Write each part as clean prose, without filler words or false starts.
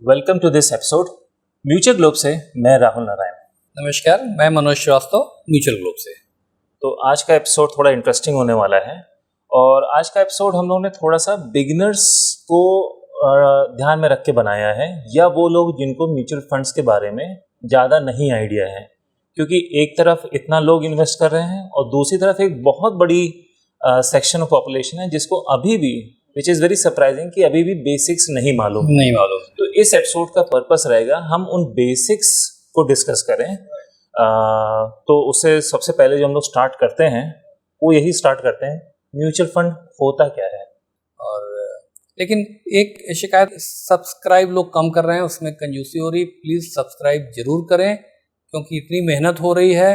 Welcome to this episode mutual globe से मैं राहुल नारायण। नमस्कार, मैं मनोज श्रीवास्तव म्यूचुअल ग्लोब से। तो आज का एपिसोड थोड़ा इंटरेस्टिंग होने वाला है और आज का एपिसोड हम लोगों ने थोड़ा सा बिगिनर्स को ध्यान में रख के बनाया है, या वो लोग जिनको म्यूचुअल फंड्स के बारे में ज़्यादा नहीं आइडिया है, क्योंकि एक तरफ इतना लोग इन्वेस्ट कर रहे हैं और दूसरी तरफ एक बहुत बड़ी सेक्शन ऑफ पॉपुलेशन है जिसको अभी भी, विच इज़ वेरी सरप्राइजिंग, कि अभी भी बेसिक्स नहीं मालूम। तो इस एपिसोड का पर्पस रहेगा हम उन बेसिक्स को डिस्कस करें। तो उससे सबसे पहले जो हम लोग स्टार्ट करते हैं वो यही स्टार्ट करते हैं, म्यूचुअल फंड होता क्या है। और लेकिन एक शिकायत, सब्सक्राइब लोग कम कर रहे हैं, उसमें कंजूसी हो रही। प्लीज़ सब्सक्राइब जरूर करें, क्योंकि इतनी मेहनत हो रही है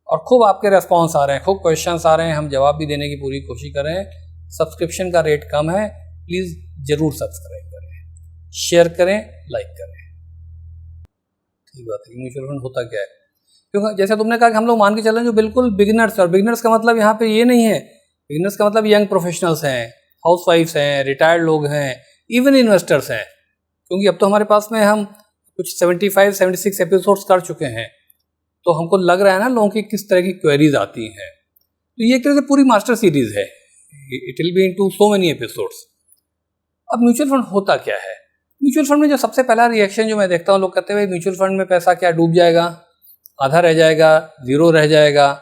और खूब आपके रेस्पॉन्स आ रहे हैं, खूब क्वेश्चंस आ रहे हैं, हम जवाब भी देने की पूरी कोशिश कर रहे हैं। सब्सक्रिप्शन का रेट कम है, प्लीज़ ज़रूर सब्सक्राइब करें, शेयर करें, लाइक करें। ठीक बात है। म्यूचुअल फंड होता क्या है? क्योंकि जैसे तुमने कहा कि हम लोग मान के चल रहे हैं जो बिल्कुल बिगिनर्स, और बिगिनर्स का मतलब यहाँ पे ये नहीं है, बिगिनर्स का मतलब यंग प्रोफेशनल्स हैं, हाउसवाइफ्स हैं, रिटायर्ड लोग हैं, इवन इन्वेस्टर्स हैं। क्योंकि अब तो हमारे पास में हम कुछ 75-76 एपिसोड्स कर चुके हैं, तो हमको लग रहा है ना लोगों की किस तरह की क्वेरीज आती हैं। तो ये एक तरह से पूरी मास्टर सीरीज है, it will be into so many episodes. अब म्यूचुअल फंड होता क्या है? म्यूचुअल फंड में जो सबसे पहला रिएक्शन जो मैं देखता हूँ, लोग कहते हैं म्यूचुअल फंड में पैसा क्या डूब जाएगा, आधा रह जाएगा, जीरो रह जाएगा।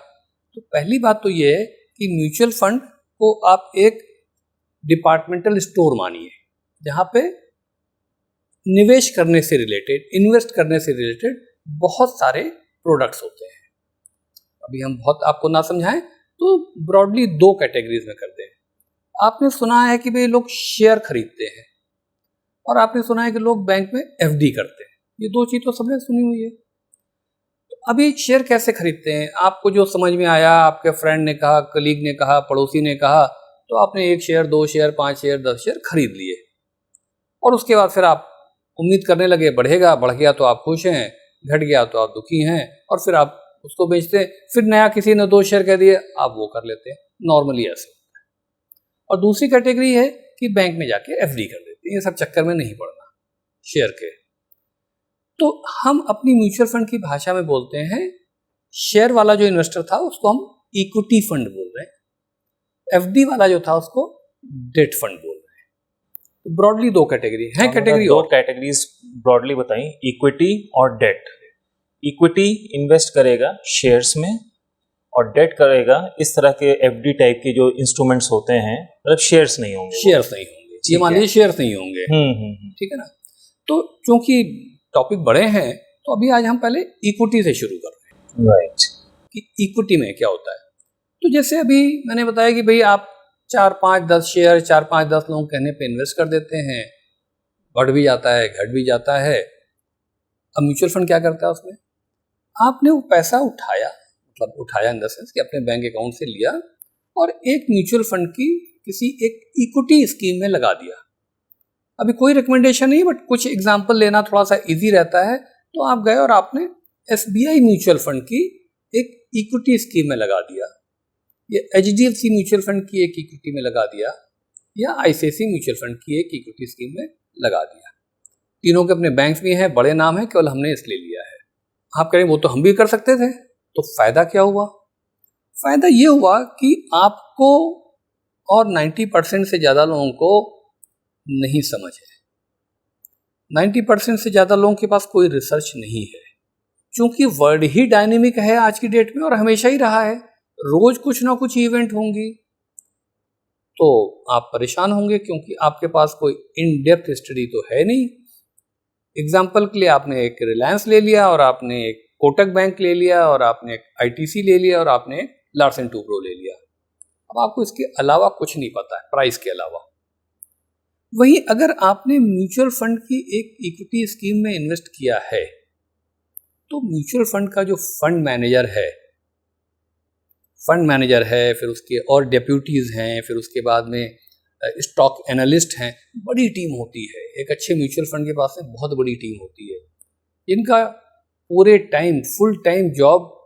तो पहली बात तो ये है कि म्यूचुअल फंड को आप एक डिपार्टमेंटल स्टोर मानिए, जहाँ पे निवेश करने से रिलेटेड, इन्वेस्ट करने से रिलेटेड बहुत सारे प्रोडक्ट्स होते हैं। अभी हम बहुत आपको ना समझाएं तो ब्रॉडली दो कैटेगरीज में करते हैं। आपने सुना है कि भाई लोग शेयर खरीदते हैं, और आपने सुना है कि लोग बैंक में एफडी करते हैं। ये दो चीज तो सबने सुनी हुई है। तो अभी शेयर कैसे खरीदते हैं? आपको जो समझ में आया, आपके फ्रेंड ने कहा, कलीग ने कहा, पड़ोसी ने कहा, तो आपने 1 शेयर, 2 शेयर, 5 शेयर, 10 शेयर खरीद लिए, और उसके बाद फिर आप उम्मीद करने लगे बढ़ेगा, बढ़ गया तो आप खुश हैं, घट गया तो आप दुखी हैं, और फिर आप उसको बेचते हैं। फिर नया किसी ने 2 शेयर कह दिए, आप वो कर लेते हैं। नॉर्मली ऐसे होता है। और दूसरी कैटेगरी है कि बैंक में जाके एफडी कर देते हैं। ये सब चक्कर में नहीं पड़ना शेयर के। तो हम अपनी म्यूचुअल फंड की भाषा में बोलते हैं, शेयर वाला जो इन्वेस्टर था उसको हम इक्विटी फंड बोल रहे हैं, एफडी वाला जो था उसको डेट फंड बोल रहे हैं। तो ब्रॉडली दो कैटेगरी है। कैटेगरी दो कैटेगरीज ब्रॉडली बताई, इक्विटी और डेट। इक्विटी इन्वेस्ट करेगा शेयर्स में, और डेट करेगा इस तरह के एफडी टाइप के जो इंस्ट्रूमेंट्स होते हैं, मतलब शेयर्स नहीं होंगे, ये मान लीजिए शेयर्स नहीं होंगे। ठीक है ना। तो क्योंकि टॉपिक बड़े हैं, तो अभी आज हम पहले इक्विटी से शुरू कर रहे हैं। राइट। कि इक्विटी में क्या होता है। तो जैसे अभी मैंने बताया कि भाई आप 4, 5, 10 शेयर 4, 5, 10 लोग कहने पे इन्वेस्ट कर देते हैं, बढ़ भी जाता है, घट भी जाता है। अब म्यूचुअल फंड क्या करता है? उसमें आपने वो पैसा उठाया, मतलब उठाया इन द सेंस कि अपने बैंक अकाउंट से लिया और एक म्यूचुअल फंड की किसी एक इक्विटी स्कीम में लगा दिया। अभी कोई रिकमेंडेशन नहीं, बट कुछ एग्जांपल लेना थोड़ा सा इजी रहता है। तो आप गए और आपने एसबीआई म्यूचुअल फंड की एक इक्विटी स्कीम में लगा दिया, या एचडीएफसी म्यूचुअल फंड की एक इक्विटी में लगा दिया, या आईसीआईसीआई म्यूचुअल फंड की एक इक्विटी स्कीम में लगा दिया। तीनों के अपने बैंक्स भी हैं, बड़े नाम हैं, केवल हमने इसलिए लिया है। आप कहें वो तो हम भी कर सकते थे। तो फायदा क्या हुआ? फायदा ये हुआ कि आपको और 90% से ज़्यादा लोगों को नहीं समझ है। 90% से ज़्यादा लोगों के पास कोई रिसर्च नहीं है, क्योंकि वर्ल्ड ही डायनेमिक है आज की डेट में, और हमेशा ही रहा है। रोज कुछ ना कुछ इवेंट होंगी, तो आप परेशान होंगे, क्योंकि आपके पास कोई इन डेप्थ स्टडी तो है नहीं। एग्जाम्पल के लिए आपने एक रिलायंस ले लिया, और आपने एक कोटक बैंक ले लिया, और आपने एक आईटीसी ले लिया, और आपने एक लार्सन टूब्रो ले लिया। अब आपको इसके अलावा कुछ नहीं पता है, प्राइस के अलावा। वहीं अगर आपने म्यूचुअल फंड की एक इक्विटी स्कीम में इन्वेस्ट किया है, तो म्यूचुअल फंड का जो फंड मैनेजर है, फिर उसके और डेप्यूटीज हैं, फिर उसके बाद में स्टॉक एनालिस्ट हैं, बड़ी टीम होती है। एक अच्छे म्यूचुअल फंड के पास में बहुत बड़ी टीम होती है। इनका पूरे टाइम, फुल टाइम जॉब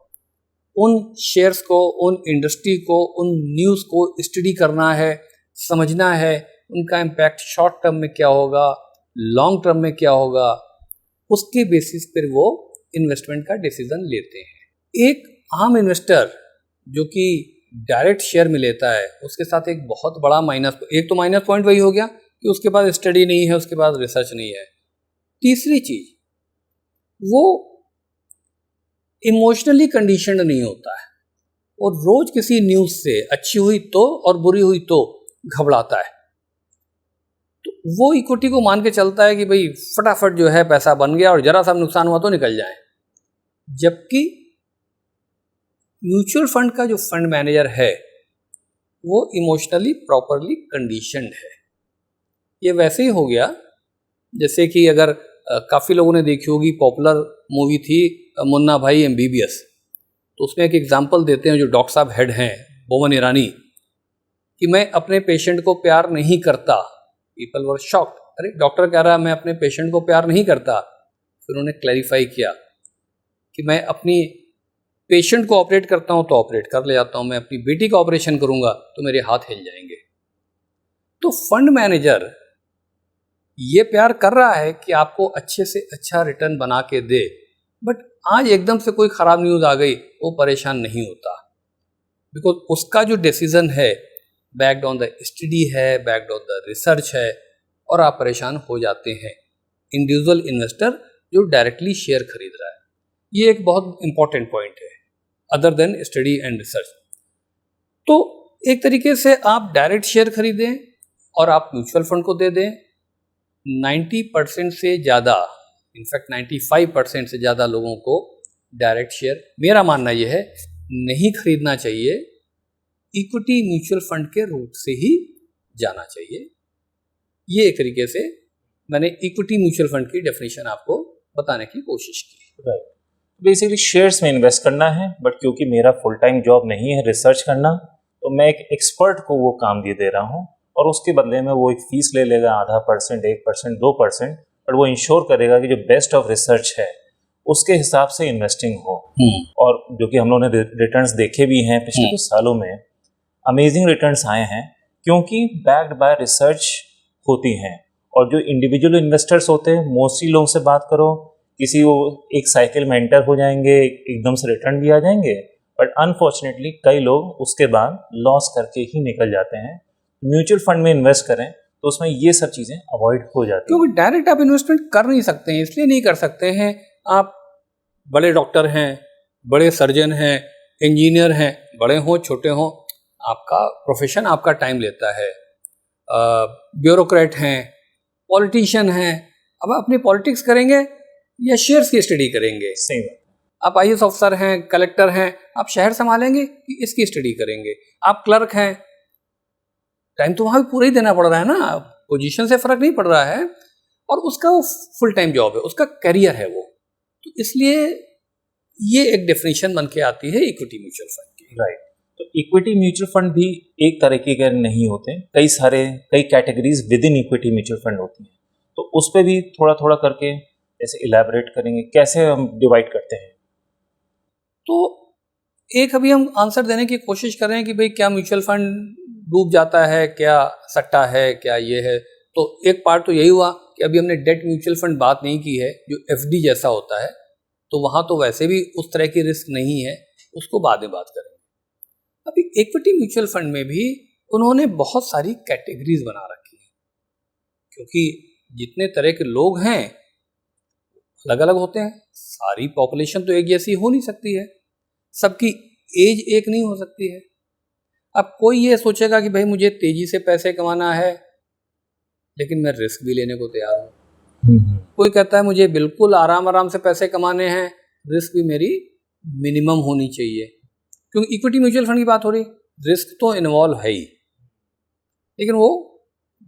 उन शेयर्स को, उन इंडस्ट्री को, उन न्यूज़ को स्टडी करना है, समझना है, उनका इम्पैक्ट शॉर्ट टर्म में क्या होगा, लॉन्ग टर्म में क्या होगा, उसके बेसिस पर वो इन्वेस्टमेंट का डिसीजन लेते हैं। एक आम इन्वेस्टर जो कि डायरेक्ट शेयर में लेता है, उसके साथ एक बहुत बड़ा एक तो माइनस पॉइंट वही हो गया कि उसके पास स्टडी नहीं है, उसके पास रिसर्च नहीं है। तीसरी चीज, वो इमोशनली कंडीशनड नहीं होता है और रोज किसी न्यूज से अच्छी हुई तो और बुरी हुई तो घबराता है। तो वो इक्विटी को मान के चलता है कि भाई फटाफट जो है पैसा बन गया और जरा सा नुकसान हुआ तो निकल जाए। जबकि म्यूचुअल फंड का जो फंड मैनेजर है वो इमोशनली प्रॉपरली कंडीशनड है। ये वैसे ही हो गया जैसे कि अगर काफ़ी लोगों ने देखी होगी, पॉपुलर मूवी थी मुन्ना भाई एमबीबीएस, तो उसमें एक एग्जांपल देते हैं जो डॉक्टर साहब हेड हैं बोमन ईरानी, कि मैं अपने पेशेंट को प्यार नहीं करता। पीपल वर शॉक्ड, अरे डॉक्टर कह रहा है मैं अपने पेशेंट को प्यार नहीं करता। फिर उन्होंने क्लैरिफाई किया कि मैं अपनी पेशेंट को ऑपरेट करता हूँ तो ऑपरेट कर ले जाता हूँ, मैं अपनी बेटी का ऑपरेशन करूँगा तो मेरे हाथ हिल जाएंगे। तो फंड मैनेजर ये प्यार कर रहा है कि आपको अच्छे से अच्छा रिटर्न बना के दे, बट आज एकदम से कोई ख़राब न्यूज़ आ गई वो परेशान नहीं होता, बिकॉज उसका जो डिसीजन है बैक्ड ऑन द स्टडी है, बैक्ड ऑन द रिसर्च है, और आप परेशान हो जाते हैं। इंडिविजुअल इन्वेस्टर जो डायरेक्टली शेयर खरीद रहा है, ये एक बहुत इंपॉर्टेंट पॉइंट है other than study and research. तो एक तरीके से आप डायरेक्ट शेयर खरीदें और आप म्यूचुअल फंड को दे दें। 90% से ज़्यादा, इनफैक्ट 95% से ज़्यादा लोगों को डायरेक्ट शेयर, मेरा मानना यह है, नहीं खरीदना चाहिए। इक्विटी म्यूचुअल फंड के रूट से ही जाना चाहिए। ये एक तरीके से मैंने इक्विटी म्यूचुअल फंड की डेफिनेशन आपको बताने की कोशिश की। राइट, बेसिकली शेयर्स में इन्वेस्ट करना है, बट क्योंकि मेरा फुल टाइम जॉब नहीं है रिसर्च करना, तो मैं एक एक्सपर्ट को वो काम दे रहा हूँ और उसके बदले में वो एक फीस ले लेगा, 0.5%, 1%, 2%, बट वो इंश्योर करेगा कि जो बेस्ट ऑफ रिसर्च है उसके हिसाब से इन्वेस्टिंग हो। और जो कि हम लोगों ने रिटर्न्स देखे भी हैं पिछले कुछ सालों में, अमेजिंग रिटर्न्स आए हैं क्योंकि बैक्ड बाय रिसर्च होती हैं। और जो इंडिविजुअल इन्वेस्टर्स होते हैं, मोस्टली लोगों से बात करो, किसी वो एक साइकिल में एंटर हो जाएंगे, एकदम से रिटर्न भी आ जाएंगे, बट अनफॉर्चुनेटली कई लोग उसके बाद लॉस करके ही निकल जाते हैं। म्यूचुअल फंड में इन्वेस्ट करें तो उसमें ये सब चीज़ें अवॉइड हो जाती हैं। क्योंकि डायरेक्ट आप इन्वेस्टमेंट कर नहीं सकते हैं, इसलिए नहीं कर सकते हैं। आप बड़े डॉक्टर हैं, बड़े सर्जन हैं, इंजीनियर हैं, बड़े हों छोटे हों, आपका प्रोफेशन आपका टाइम लेता है। ब्यूरोक्रेट हैं, पॉलिटिशियन हैं, अब अपनी पॉलिटिक्स करेंगे या शेयर्स की स्टडी करेंगे? सही बात। आप आईएएस ऑफिसर हैं, कलेक्टर हैं, आप शहर संभालेंगे कि इसकी स्टडी करेंगे? आप क्लर्क हैं, टाइम तो वहाँ भी पूरा ही देना पड़ रहा है ना, पोजीशन से फर्क नहीं पड़ रहा है, और उसका वो फुल टाइम जॉब है, उसका करियर है वो। तो इसलिए ये एक डेफिनेशन बन के आती है इक्विटी म्यूचुअल फंड की। राइट, तो इक्विटी म्यूचुअल फंड भी एक तरीके के नहीं होते, कई categories with in equity mutual fund होती हैं। तो उस पर भी थोड़ा थोड़ा करके जैसे इलैबोरेट करेंगे, कैसे हम डिवाइड करते हैं? तो एक अभी हम आंसर देने की कोशिश कर रहे हैं कि भाई क्या म्यूचुअल फंड डूब जाता है, क्या सट्टा है, क्या ये है। तो एक पार्ट तो यही हुआ कि अभी हमने डेट म्यूचुअल फंड बात नहीं की है, जो एफडी जैसा होता है, तो वहाँ तो वैसे भी उस तरह की रिस्क नहीं है, उसको बाद में बात करेंगे। अभी इक्विटी म्यूचुअल फंड में भी उन्होंने बहुत सारी कैटेगरीज बना रखी है, क्योंकि जितने तरह के लोग हैं अलग अलग होते हैं। सारी पॉपुलेशन तो एक जैसी हो नहीं सकती है, सबकी एज एक नहीं हो सकती है। अब कोई ये सोचेगा कि भाई मुझे तेजी से पैसे कमाना है, लेकिन मैं रिस्क भी लेने को तैयार हूँ। कोई कहता है मुझे बिल्कुल आराम आराम से पैसे कमाने हैं, रिस्क भी मेरी मिनिमम होनी चाहिए। क्योंकि इक्विटी म्यूचुअल फंड की बात हो रही, रिस्क तो इन्वॉल्व है ही, लेकिन वो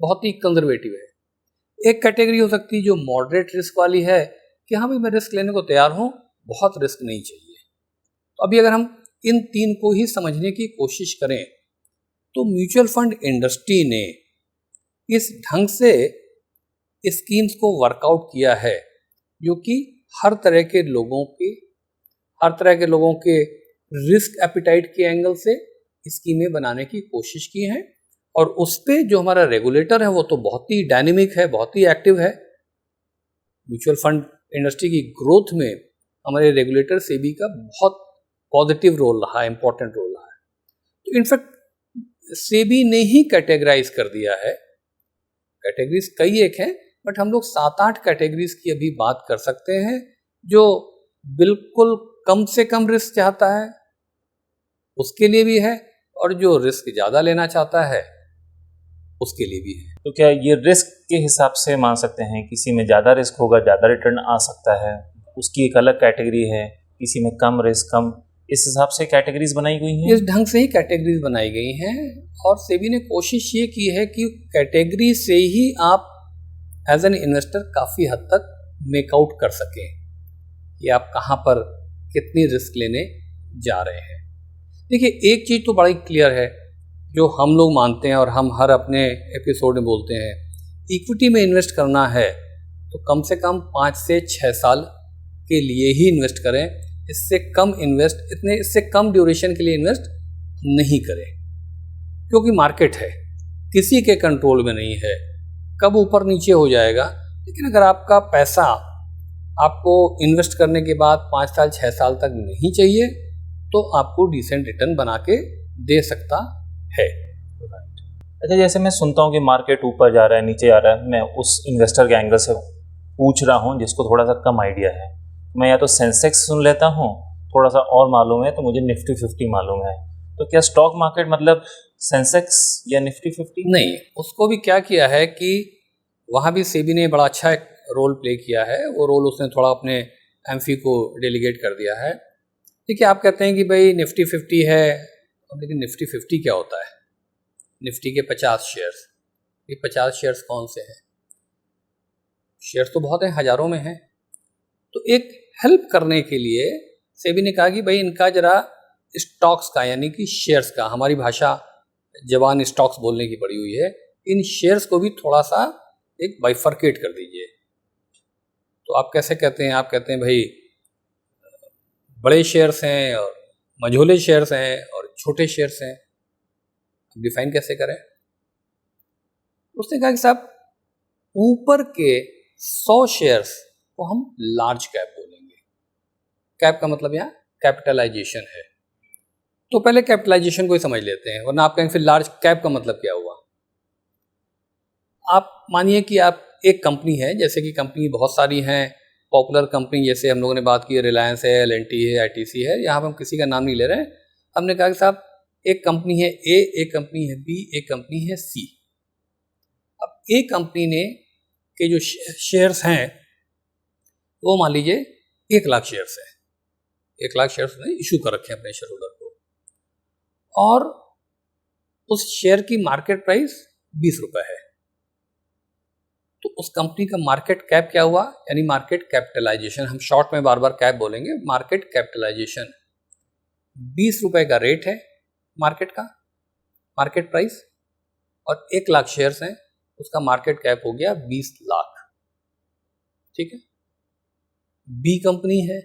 बहुत ही कंजर्वेटिव है। एक कैटेगरी हो सकती है जो मॉडरेट रिस्क वाली है, कि हाँ भाई मैं रिस्क लेने को तैयार हूँ, बहुत रिस्क नहीं चाहिए। तो अभी अगर हम इन तीन को ही समझने की कोशिश करें, तो म्यूचुअल फंड इंडस्ट्री ने इस ढंग से स्कीम्स को वर्कआउट किया है, जो कि हर तरह के लोगों के रिस्क एपिटाइट के एंगल से स्कीमें बनाने की कोशिश की हैं। और उस पे जो हमारा रेगुलेटर है वो तो बहुत ही डायनेमिक है, बहुत ही एक्टिव है, म्यूचुअल फंड इंडस्ट्री की ग्रोथ में हमारे रेगुलेटर सेबी का बहुत पॉजिटिव रोल रहा है, इंपॉर्टेंट रोल रहा है। तो इनफैक्ट सेबी ने ही कैटेगराइज कर दिया है, कैटेगरीज कई एक हैं, बट हम लोग 7-8 कैटेगरीज की अभी बात कर सकते हैं। जो बिल्कुल कम से कम रिस्क चाहता है उसके लिए भी है, और जो रिस्क ज़्यादा लेना चाहता है उसके लिए भी है। तो क्या ये रिस्क के हिसाब से मान सकते हैं, किसी में ज़्यादा रिस्क होगा ज़्यादा रिटर्न आ सकता है, उसकी एक अलग कैटेगरी है, किसी में कम रिस्क कम, इस हिसाब से कैटेगरीज बनाई गई हैं? इस ढंग से ही कैटेगरीज बनाई गई हैं, और सेबी ने कोशिश ये की है कि कैटेगरी से ही आप एज एन इन्वेस्टर काफ़ी हद तक मेकआउट कर सकें कि आप कहाँ पर कितनी रिस्क लेने जा रहे हैं। देखिए, एक चीज़ तो बड़ी क्लियर है जो हम लोग मानते हैं और हम हर अपने एपिसोड में बोलते हैं, इक्विटी में इन्वेस्ट करना है तो कम से कम 5 से 6 साल के लिए ही इन्वेस्ट करें। इससे कम ड्यूरेशन के लिए इन्वेस्ट नहीं करें, क्योंकि मार्केट है, किसी के कंट्रोल में नहीं है, कब ऊपर नीचे हो जाएगा। लेकिन अगर आपका पैसा आपको इन्वेस्ट करने के बाद 5 साल 6 साल तक नहीं चाहिए तो आपको डिसेंट रिटर्न बना के दे सकता है। अच्छा, जैसे मैं सुनता हूँ कि मार्केट ऊपर जा रहा है नीचे जा रहा है, मैं उस इन्वेस्टर के एंगल से पूछ रहा हूँ जिसको थोड़ा सा कम आइडिया है। मैं या तो सेंसेक्स सुन लेता हूँ, थोड़ा सा और मालूम है तो मुझे निफ्टी 50 मालूम है। तो क्या स्टॉक मार्केट मतलब सेंसेक्स या निफ्टी 50? नहीं, उसको भी क्या किया है कि वहाँ भी सेबी ने बड़ा अच्छा एक रोल प्ले किया है। वो रोल उसने थोड़ा अपने एमफी को डेलीगेट कर दिया है। देखिए, आप कहते हैं कि भाई निफ्टी 50 है, लेकिन निफ्टी 50 क्या होता है? निफ्टी के 50 शेयर्स, ये 50 शेयर्स कौन से हैं? शेयर्स तो बहुत हैं, हज़ारों में हैं। तो एक हेल्प करने के लिए सेबी ने कहा कि भाई इनका जरा स्टॉक्स का, यानी कि शेयर्स का, हमारी भाषा जवान स्टॉक्स बोलने की पड़ी हुई है, इन शेयर्स को भी थोड़ा सा एक बाइफर्केट कर दीजिए। तो आप कैसे कहते हैं? आप कहते हैं भाई बड़े शेयर्स हैं और मझोले शेयर्स हैं और छोटे शेयर्स हैं, डिफाइन कैसे करें? उसने कहा कि साहब ऊपर के 100 शेयर्स को हम लार्ज कैप बोलेंगे। कैप का मतलब यहाँ कैपिटलाइजेशन है। तो पहले कैपिटलाइजेशन को ही समझ लेते हैं, वरना आप कहेंगे फिर लार्ज कैप का मतलब क्या हुआ। आप मानिए कि आप एक कंपनी है, जैसे कि कंपनी बहुत सारी हैं, पॉपुलर कंपनी जैसे हम लोगों ने बात की, रिलायंस है, एल&टी है, आईटीसी है, यहाँ पर हम किसी का नाम नहीं ले रहे हैं। हमने कहा कि साहब एक कंपनी है ए, एक कंपनी है बी, एक कंपनी है सी। अब ए कंपनी ने के जो शेयर्स हैं वो मान लीजिए 1 लाख शेयर्स हैं। 1 लाख शेयर्स ने इशू कर रखे हैं अपने शेयर होल्डर को, और उस शेयर की मार्केट प्राइस 20 रुपए है। तो उस कंपनी का मार्केट कैप क्या हुआ, यानी मार्केट कैपिटलाइजेशन, हम शॉर्ट में बार बार कैप बोलेंगे, मार्केट कैपिटलाइजेशन 20 रुपए का रेट है मार्केट का, मार्केट प्राइस, और 1 लाख शेयर्स हैं, उसका मार्केट कैप हो गया 20 लाख। ठीक है। बी कंपनी है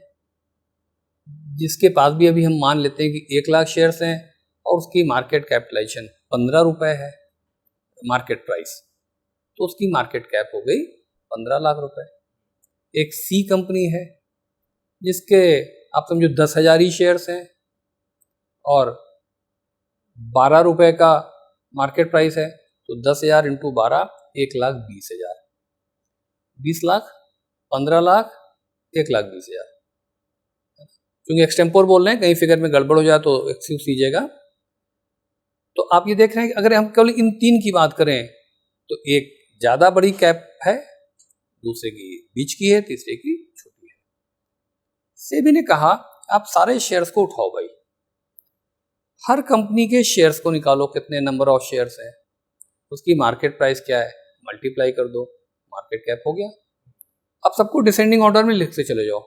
जिसके पास भी अभी हम मान लेते हैं कि 1 लाख शेयर्स हैं और उसकी मार्केट कैपिटलाइजेशन 15 रुपए है मार्केट प्राइस, तो उसकी मार्केट कैप हो गई 15 लाख रुपए। एक सी कंपनी है जिसके आप समझो 10,000 ही शेयर्स हैं और 12 रुपए का मार्केट प्राइस है, तो 10,000 इंटू 12, 1,20,000। 20 लाख, 15 लाख, 1,20,000। क्योंकि एक्सटेम्पोर बोल रहे हैं, कहीं फिगर में गड़बड़ हो जाए तो एक्सक्यूज कीजिएगा। तो आप ये देख रहे हैं कि अगर हम केवल इन 3 की बात करें तो एक ज़्यादा बड़ी कैप है, दूसरे की बीच की है, तीसरे की छोटी है। सेबी ने कहा आप सारे शेयर्स को उठाओ भाई, हर कंपनी के शेयर्स को निकालो, कितने नंबर ऑफ शेयर्स हैं, उसकी मार्केट प्राइस क्या है, मल्टीप्लाई कर दो, मार्केट कैप हो गया। अब सबको डिसेंडिंग ऑर्डर में लिखते चले जाओ,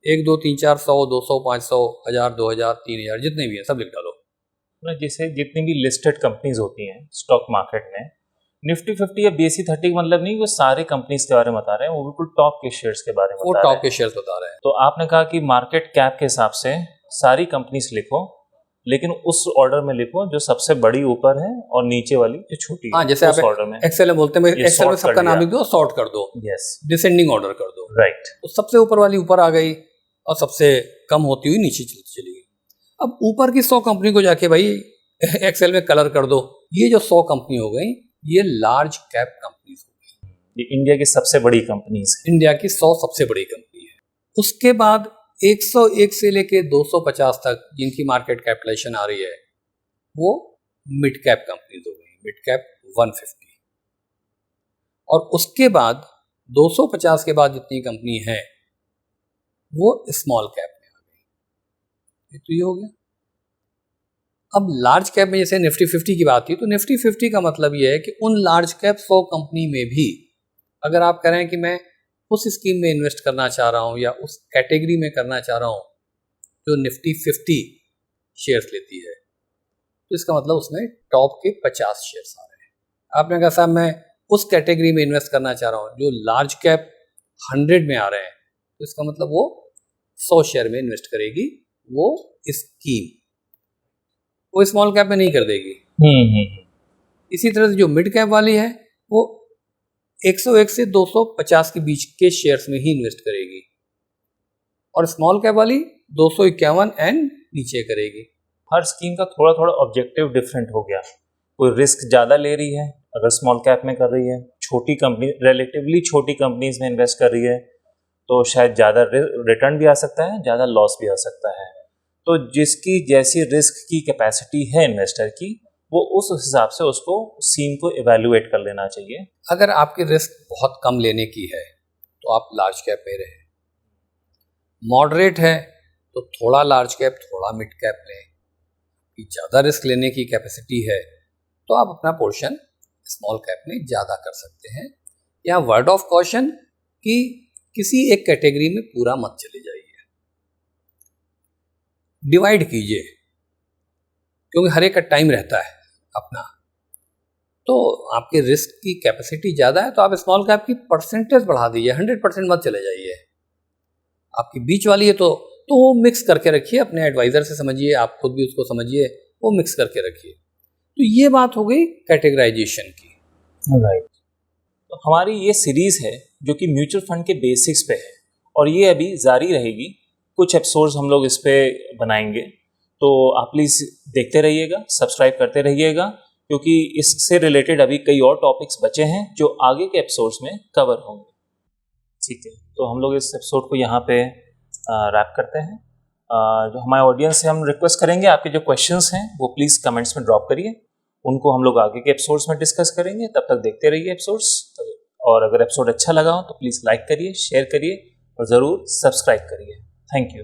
1 2 3 4 100 200 500 1000 2000 3000 जितने भी हैं सब लिख डालो। जैसे जितनी भी लिस्टेड कंपनीज होती हैं स्टॉक मार्केट में, निफ्टी 50 या BSE 30 मतलब नहीं, वो सारे कंपनीज के बारे में बता रहे हैं, वो बिल्कुल टॉप के शेयर्स के बारे में वो टॉप के शेयर्स बता रहे हैं। तो आपने कहा कि मार्केट कैप के हिसाब से सारी कंपनीज लिखो, लेकिन उस ऑर्डर में लिखो जो सबसे बड़ी ऊपर है और नीचे वाली जो छोटी हाँ, है, जैसे उस आप ऑर्डर में। एक्सेल में बोलते हैं, ये एक्सेल में sort कर सबका नाम लिया। लिख दो, सॉर्ट कर दो, यस, डिसेंडिंग ऑर्डर कर दो। राइट। तो सबसे ऊपर वाली ऊपर आ गई और सबसे कम होती हुई नीचे चली गई। अब ऊपर की 100 कंपनी को जाके भाई एक्सेल में कलर कर दो। ये जो 100 कंपनी हो गई, ये लार्ज कैप कंपनीज हो गई। ये इंडिया की सबसे बड़ी कंपनीज है। इंडिया की 100 सबसे बड़ी कंपनी है। उसके बाद 101 से लेके 250 तक जिनकी मार्केट कैपिटलाइजेशन आ रही है, वो मिड कैप कंपनीज हो गई, मिड कैप 150। और उसके बाद 250 के बाद जितनी कंपनी है वो स्मॉल कैप में आ गई। तो ये हो गया। अब लार्ज कैप में जैसे निफ्टी 50 की बात की, तो निफ्टी 50 का मतलब ये है कि उन लार्ज कैप 100 कंपनी में भी अगर आप कह रहे हैं कि मैं उस स्कीम में इन्वेस्ट करना चाह रहा हूं या उस कैटेगरी में करना चाह रहा हूं जो निफ्टी 50 शेयर्स लेती है, तो इसका मतलब उसमें टॉप के 50 शेयर्स आ रहे हैं। आपने कहा साहब मैं उस कैटेगरी में इन्वेस्ट करना चाह रहा हूं जो लार्ज कैप 100 में आ रहे हैं, तो इसका मतलब वो 100 शेयर में इन्वेस्ट करेगी वो स्कीम, वो स्मॉल कैप में नहीं कर देगी। इसी तरह से जो मिड कैप वाली है वो 101 से 250 के बीच के शेयर्स में ही इन्वेस्ट करेगी, और स्मॉल कैप वाली 251 एंड नीचे करेगी। हर स्कीम का थोड़ा थोड़ा ऑब्जेक्टिव डिफरेंट हो गया। कोई रिस्क ज़्यादा ले रही है अगर स्मॉल कैप में कर रही है, छोटी कंपनी रिलेटिवली छोटी कंपनीज में इन्वेस्ट कर रही है तो शायद ज़्यादा रिटर्न भी आ सकता है, ज़्यादा लॉस भी आ सकता है। तो जिसकी जैसी रिस्क की कैपेसिटी है इन्वेस्टर की, वो उस हिसाब से उसको स्कीम को इवेल्युएट कर लेना चाहिए। अगर आपकी रिस्क बहुत कम लेने की है तो आप लार्ज कैप में रहें, मॉडरेट है तो थोड़ा लार्ज कैप थोड़ा मिड कैप लें, ज़्यादा रिस्क लेने की कैपेसिटी है तो आप अपना पोर्शन स्मॉल कैप में ज़्यादा कर सकते हैं। यहाँ वर्ड ऑफ कॉशन कि किसी एक कैटेगरी में पूरा मत चले जाइए, डिवाइड कीजिए, क्योंकि हर एक का टाइम रहता है अपना। तो आपके रिस्क की कैपेसिटी ज़्यादा है तो आप स्मॉल कैप की परसेंटेज बढ़ा दीजिए, 100% मत चले जाइए। आपकी बीच वाली है तो वो मिक्स करके रखिए, अपने एडवाइज़र से समझिए, आप खुद भी उसको समझिए, वो मिक्स करके रखिए। तो ये बात हो गई कैटेगराइजेशन की। राइट। तो हमारी ये सीरीज़ है जो कि म्यूचुअल फंड के बेसिक्स पे है और ये अभी जारी रहेगी। कुछ एपिसोड्स हम लोग इस पे बनाएंगे, तो आप प्लीज़ देखते रहिएगा, सब्सक्राइब करते रहिएगा, क्योंकि इससे रिलेटेड अभी कई और टॉपिक्स बचे हैं जो आगे के एपिसोड्स में कवर होंगे। ठीक है, तो हम लोग इस एपिसोड को यहाँ पे रैप करते हैं। जो हमारे ऑडियंस से हम रिक्वेस्ट करेंगे, आपके जो क्वेश्चंस हैं वो प्लीज़ कमेंट्स में ड्रॉप करिए, उनको हम लोग आगे के एपिसोड्स में डिस्कस करेंगे। तब तक देखते रहिए एपिसोड्स, और अगर एपिसोड अच्छा लगा हो तो प्लीज़ लाइक करिए, शेयर करिए और ज़रूर सब्सक्राइब करिए। Thank you.